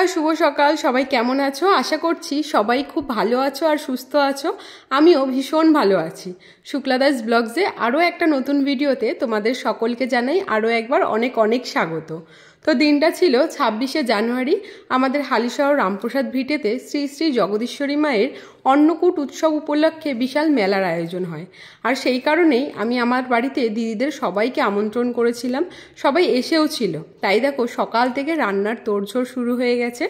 নমস্কার, শুভ সকাল। সবাই কেমন আছো? আশা করছি সবাই খুব ভালো আছো আর সুস্থ আছো। আমিও ভীষণ ভালো আছি। শুক্লাদাস ব্লগসে আরও একটা নতুন ভিডিওতে তোমাদের সকলকে জানাই আরও একবার অনেক অনেক স্বাগত। তো দিনটা ছিল 26শে জানুয়ারি। আমাদের হালিশহর রামপ্রসাদ ভিটেতে শ্রী শ্রী জগদীশ্বরী মায়ের অন্নকূট উৎসব উপলক্ষে বিশাল মেলার আয়োজন হয়। আর সেই কারণেই আমি আমার বাড়িতে দিদিদের সবাইকে আমন্ত্রণ করেছিলাম, সবাই এসেও ছিল। তাই দেখো সকাল থেকে রান্নার তোড়জোড় শুরু হয়ে গেছে।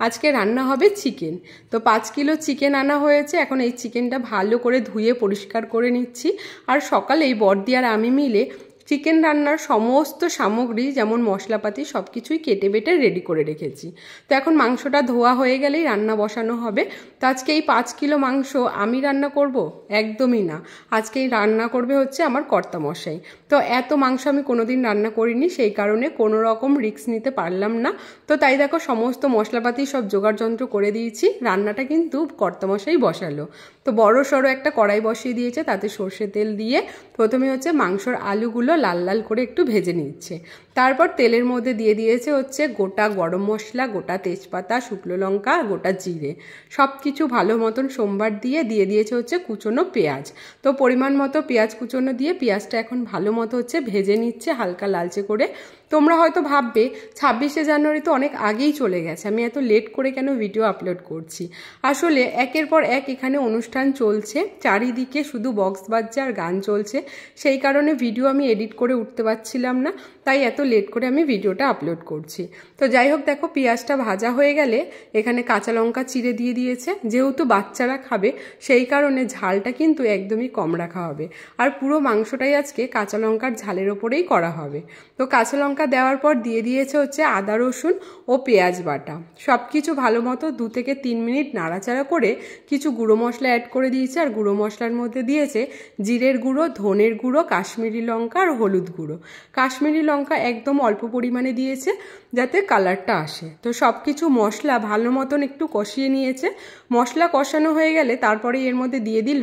আজকে রান্না হবে চিকেন। তো 5 কিলো চিকেন আনা হয়েছে। এখন এই চিকেনটা ভালো করে ধুয়ে পরিষ্কার করে নিচ্ছি। আর সকালেই বড়দি আর আমি মিলে চিকেন রান্নার সমস্ত সামগ্রী যেমন মশলাপাতি সব কিছুই কেটে বেটে রেডি করে রেখেছি। তো এখন মাংসটা ধোয়া হয়ে গেলেই রান্না বসানো হবে। তো আজকে এই 5 কিলো মাংস আমি রান্না করব? একদমই না। আজকে এই রান্না করবে হচ্ছে আমার কর্তামশাই। তো এত মাংস আমি কোনোদিন রান্না করিনি, সেই কারণে কোনো রকম রিস্ক নিতে পারলাম না। তো তাই দেখো সমস্ত মশলাপাতি সব জোগাড়যন্ত্র করে দিয়েছি। রান্নাটা কিন্তু কর্তামশাই বসালো। তো বড় সড়ো একটা কড়াই বসিয়ে দিয়েছে, তাতে সর্ষে তেল দিয়ে প্রথমে হচ্ছে মাংসর আলুগুলো লাল লাল করে একটু ভেজে নিচ্ছে। তারপর তেলের মধ্যে দিয়ে দিয়েছে হচ্ছে গোটা গরম মশলা, গোটা তেজপাতা, শুকনো লঙ্কা, গোটা জিরে, সব কিছু ভালো মতন সোমবার দিয়ে দিয়েছে হচ্ছে কুচনো পেঁয়াজ। তো পরিমাণ মতো পেঁয়াজ কুচনো দিয়ে পেঁয়াজটা এখন ভালো মতো হচ্ছে ভেজে নিচ্ছে হালকা লালচে করে। তোমরা হয়তো ভাববে 26শে জানুয়ারি তো অনেক আগেই চলে গেছে, আমি এত লেট করে কেন ভিডিও আপলোড করছি। আসলে একের পর এক এখানে অনুষ্ঠান চলছে, চারিদিকে শুধু বক্স বাজছে আর গান চলছে। সেই কারণে ভিডিও আমি এডিট করে উঠতে পারছিলাম না, তাই এত লেট করে আমি ভিডিওটা আপলোড করছি। তো যাই হোক, দেখো পেঁয়াজটা ভাজা হয়ে গেলে এখানে কাঁচা লঙ্কা চিড়ে দিয়ে দিয়েছে। যেহেতু বাচ্চারা খাবে সেই কারণে ঝালটা কিন্তু একদমই কম রাখা হবে। আর পুরো মাংসটাই আজকে কাঁচা লঙ্কার ঝালের ওপরেই করা হবে। তো কাঁচা লঙ্কা দেওয়ার পর দিয়ে দিয়েছে হচ্ছে আদা রসুন ও পেঁয়াজ বাটা। সব কিছু ভালো মতো 2 থেকে 3 মিনিট নাড়াচাড়া করে কিছু গুঁড়ো মশলা অ্যাড করে দিয়েছে। আর গুঁড়ো মশলার মধ্যে দিয়েছে জিরের গুঁড়ো, ধনের গুঁড়ো, কাশ্মীরি লঙ্কা আর হলুদ গুঁড়ো। কাশ্মীরি লঙ্কা একদম অল্প পরিমাণে দিয়েছে যাতে কালারটা আসে। তো সব কিছু মশলা ভালো মতন একটু কষিয়ে নিয়েছে। মশলা কষানো হয়ে গেলে তারপরে এর মধ্যে দিয়ে দিল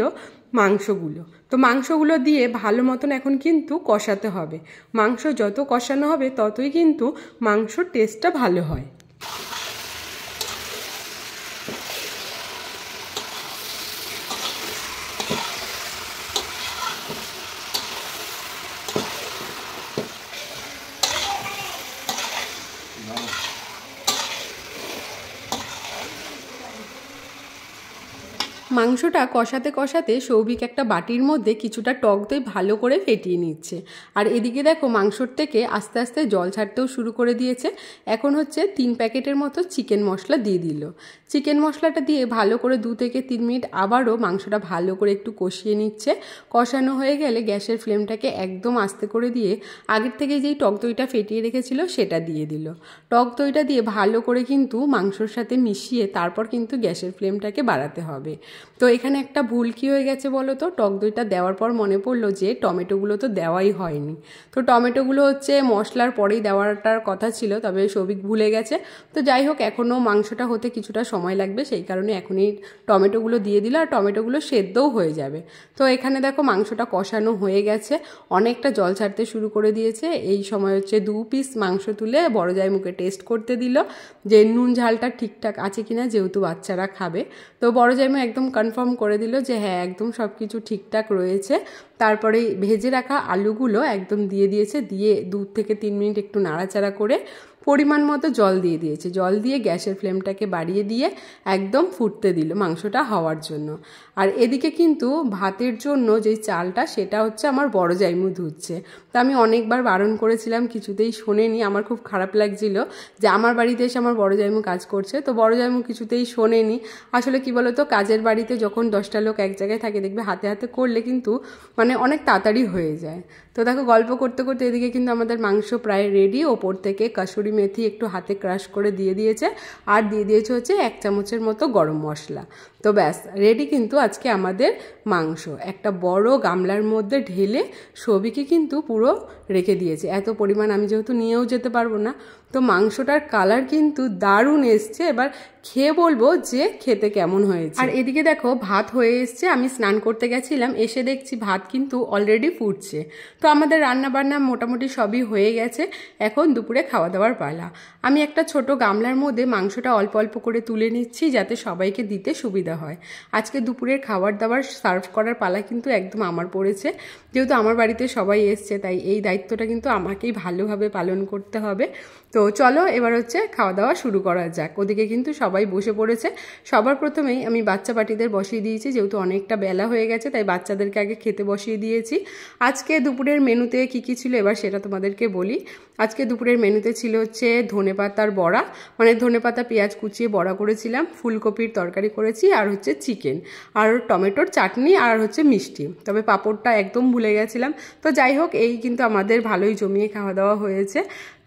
মাংসগুলো। তো মাংসগুলো দিয়ে ভালো মতন এখন কিন্তু কষাতে হবে। মাংস যত কষানো হবে ততই কিন্তু মাংসর টেস্টটা ভালো হয়। মাংসটা কষাতে কষাতে সৌভিক একটা বাটির মধ্যে কিছুটা টক দই ভালো করে ফেটিয়ে নিচ্ছে। আর এদিকে দেখো মাংসর থেকে আস্তে আস্তে জল ছাড়তেও শুরু করে দিয়েছে। এখন হচ্ছে 3 প্যাকেটের মতো চিকেন মশলা দিয়ে দিল। চিকেন মশলাটা দিয়ে ভালো করে 2 থেকে 3 মিনিট আবারও মাংসটা ভালো করে একটু কষিয়ে নিচ্ছে। কষানো হয়ে গেলে গ্যাসের ফ্লেমটাকে একদম আস্তে করে দিয়ে আগের থেকে যেই টক দইটা ফেটিয়ে রেখেছিল সেটা দিয়ে দিল। টক দইটা দিয়ে ভালো করে কিন্তু মাংসর সাথে মিশিয়ে তারপর কিন্তু গ্যাসের ফ্লেমটাকে বাড়াতে হবে। তো এখানে একটা ভুল কি হয়ে গেছে বলো তো, টক দইটা দেওয়ার পর মনে পড়লো যে টমেটোগুলো তো দেওয়াই হয়নি। তো টমেটোগুলো হচ্ছে মশলার পরেই দেওয়াটার কথা ছিল, তবে সৌভিক ভুলে গেছে। তো যাই হোক, এখনও মাংসটা হতে কিছুটা সময় লাগবে, সেই কারণে এখনই টমেটোগুলো দিয়ে দিল। আর টমেটোগুলো সেদ্ধও হয়ে যাবে। তো এখানে দেখো মাংসটা কষানো হয়ে গেছে, অনেকটা জল ছাড়তে শুরু করে দিয়েছে। এই সময় হচ্ছে 2 পিস মাংস তুলে বড় জামাই মুখে টেস্ট করতে দিল যে নুন ঝালটা ঠিকঠাক আছে কিনা, যেহেতু বাচ্চারা খাবে। তো বড় জামাই একদম কনফার্ম করে দিল যে হ্যাঁ একদম সব কিছু ঠিকঠাক রয়েছে। তারপরে ভেজে রাখা আলুগুলো একদম দিয়ে দিয়েছে, দিয়ে 2 থেকে 3 মিনিট একটু নাড়াচাড়া করে পরিমাণ মতো জল দিয়ে দিয়েছে। জল দিয়ে গ্যাসের ফ্লেমটাকে বাড়িয়ে দিয়ে একদম ফুটতে দিল মাংসটা হওয়ার জন্য। আর এদিকে কিন্তু ভাতের জন্য যেই চালটা সেটা হচ্ছে আমার বড় জাইমু ধুচ্ছে। তো আমি অনেকবার বারণ করেছিলাম, কিছুতেই শোনেনি। আমার খুব খারাপ লাগছিল যে আমার বাড়িতে এসে আমার বড় জাইমু কাজ করছে, তো বড় জাইমু কিছুতেই শোনেনি। আসলে কি বলতো, কাজের বাড়িতে যখন 10টা লোক এক জায়গায় থাকে দেখবে হাতে হাতে করলে কিন্তু মানে অনেক তাড়াতাড়ি হয়ে যায়। তো দেখো গল্প করতে করতে এদিকে কিন্তু আমাদের মাংস প্রায় রেডি। ওপর থেকে কাসুরি মেথি একটু হাতে ক্রাশ করে দিয়ে দিয়েছে, আর দিয়ে দিয়েছে হচ্ছে 1 চামচের মতো গরম মশলা। তো ব্যাস রেডি কিন্তু আজকে আমাদের মাংস। একটা বড় গামলার মধ্যে ঢেলে সবিকে কিন্তু পুরো রেখে দিয়েছে। এত পরিমাণ আমি যেহেতু নিয়েও যেতে পারবো না, তো মাংসটার কালার কিন্তু দারুণ এসছে। এবার খেয়ে বলবো যে খেতে কেমন হয়েছে। আর এদিকে দেখো ভাত হয়ে এসছে। আমি স্নান করতে গেছিলাম, এসে দেখছি ভাত কিন্তু অলরেডি ফুটছে। তো আমাদের রান্না বান্না মোটামুটি সবই হয়ে গেছে। এখন দুপুরে খাওয়া দাওয়ার পালা। আমি একটা ছোট গামলার মধ্যে মাংসটা অল্প অল্প করে তুলে নিচ্ছি যাতে সবাইকে দিতে সুবিধা হয়। আজকে দুপুরের খাবার দাবার সার্ভ করার পালা কিন্তু একদম আমার পড়েছে। যেহেতু আমার বাড়িতে সবাই এসছে, তাই এই দায়িত্বটা কিন্তু আমাকেই ভালোভাবে পালন করতে হবে। তো চলো এবার হচ্ছে খাওয়া দাওয়া শুরু করা যাক। ওদিকে কিন্তু সবাই বসে পড়েছে। সবার প্রথমেই আমি বাচ্চা পার্টিদের বসিয়ে দিয়েছি, যেহেতু অনেকটা বেলা হয়ে গেছে তাই বাচ্চাদেরকে আগে খেতে বসিয়ে দিয়েছি। আজকে দুপুরের মেনুতে কি কি ছিল এবার সেটা তোমাদেরকে বলি। আজকে দুপুরের মেনুতে ছিল হচ্ছে ধনেপাতার বড়া, মানে ধনেপাতা পেঁয়াজ কুচিয়ে বড়া করেছিলাম, ফুলকপির তরকারি করেছি, আর হচ্ছে চিকেন, আর টমেটোর চাটনি, আর হচ্ছে মিষ্টি। তবে পাঁপড়টা একদম ভুলে গেছিলাম। তো যাই হোক, এই কিন্তু আমাদের ভালোই জমিয়ে খাওয়া দাওয়া হয়েছে।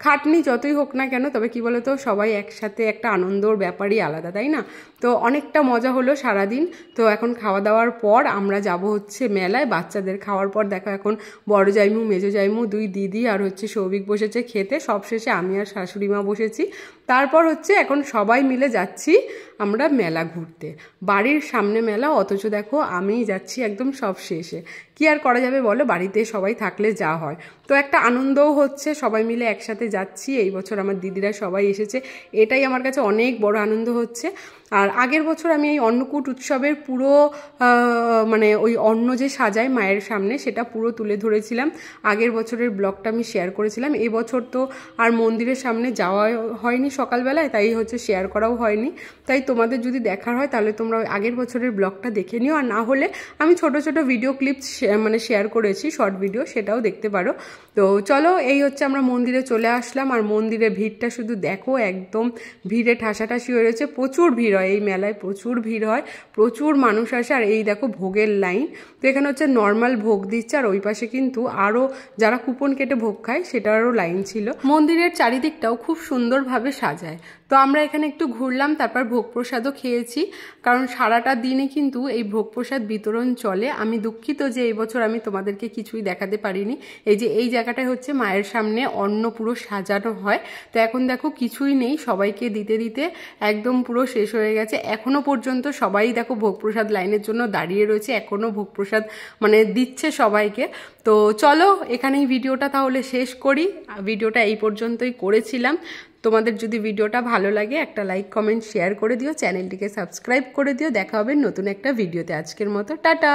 খাটনি যতই হোক না কেন, তবে কি বলতো সবাই একসাথে একটা আনন্দর ব্যাপারই আলাদা, তাই না? তো অনেকটা মজা হলো সারাদিন। তো এখন খাওয়া দাওয়ার পর আমরা যাব হচ্ছে মেলায়। বাচ্চাদের খাওয়ার পর দেখো এখন বড় জাইমু, মেজো জাইমু, দুই দিদি আর হচ্ছে সৌভিক বসেছে খেতে। সবশেষে আমি আর শাশুড়ি মা বসেছি। তারপর হচ্ছে এখন সবাই মিলে যাচ্ছি আমরা মেলা ঘুরতে। বাড়ির সামনে মেলা, অথচ দেখো আমি যাচ্ছি একদম সব শেষে। কি আর করা যাবে বলো, বাড়িতে সবাই থাকলে যা হয়। তো একটা আনন্দও হচ্ছে, সবাই মিলে একসাথে যাচ্ছি। এই বছর আমার দিদিরা সবাই এসেছে, এটাই আমার কাছে অনেক বড় আনন্দ হচ্ছে। আর আগের বছর আমি এই অন্নকূট উৎসবের পুরো মানে ওই অন্ন যে সাজায় মায়ের সামনে সেটা পুরো তুলে ধরেছিলাম। আগের বছরের ব্লগটা আমি শেয়ার করেছিলাম। এই বছর তো আর মন্দিরের সামনে যাওয়া হয়নি সকালবেলায়, তাই হচ্ছে শেয়ার করাও হয়নি। তাই তোমাদের যদি দেখার হয় তাহলে তোমরা ওই আগের বছরের ব্লগটা দেখে নিও, আর না হলে আমি ছোট ছোট ভিডিও ক্লিপস মানে শেয়ার করেছি, শর্ট ভিডিও, সেটাও দেখতে পারো। তো চলো এই হচ্ছে আমরা মন্দিরে চলে আসলাম। আর মন্দিরে ভিড়টা শুধু দেখো, একদম ভিড়ে ঠাসাঠাসি হয়ে রয়েছে। প্রচুর ভিড় হয় এই মেলায়, প্রচুর ভিড় হয়, প্রচুর মানুষ আসে। আর এই দেখো ভোগের লাইন। তো এখানে হচ্ছে নর্মাল ভোগ দিচ্ছে, আর ওই পাশে কিন্তু আরও যারা কুপন কেটে ভোগ খায় সেটারও লাইন ছিল। মন্দিরের চারিদিকটাও খুব সুন্দরভাবে সাজায়। তো আমরা এখানে একটু ঘুরলাম, তারপর ভোগ প্রসাদও খেয়েছি, কারণ সারাটা দিনে কিন্তু এই ভোগ প্রসাদ বিতরণ চলে। আমি দুঃখিত যে এই বছর আমি তোমাদেরকে কিছুই দেখাতে পারিনি। এই যে এই জায়গাটায় হচ্ছে মায়ের সামনে অন্ন পুরো সাজানো হয়। তো এখন দেখো কিছুই নেই, সবাইকে দিতে দিতে একদম পুরো শেষ হয়ে গেছে। এখনো পর্যন্ত সবাই দেখো ভোগ প্রসাদ লাইনের জন্য দাঁড়িয়ে রয়েছে, এখনো ভোগ প্রসাদ মানে দিচ্ছে সবাইকে। তো চলো এখানেই ভিডিওটা তাহলে শেষ করি। ভিডিওটা এই পর্যন্তই করেছিলাম। তোমাদের যদি ভিডিওটা ভালো লাগে একটা লাইক, কমেন্ট, শেয়ার করে দিও, চ্যানেলটিকে সাবস্ক্রাইব করে দিও। দেখা হবে নতুন একটা ভিডিওতে। আজকের মতো টাটা।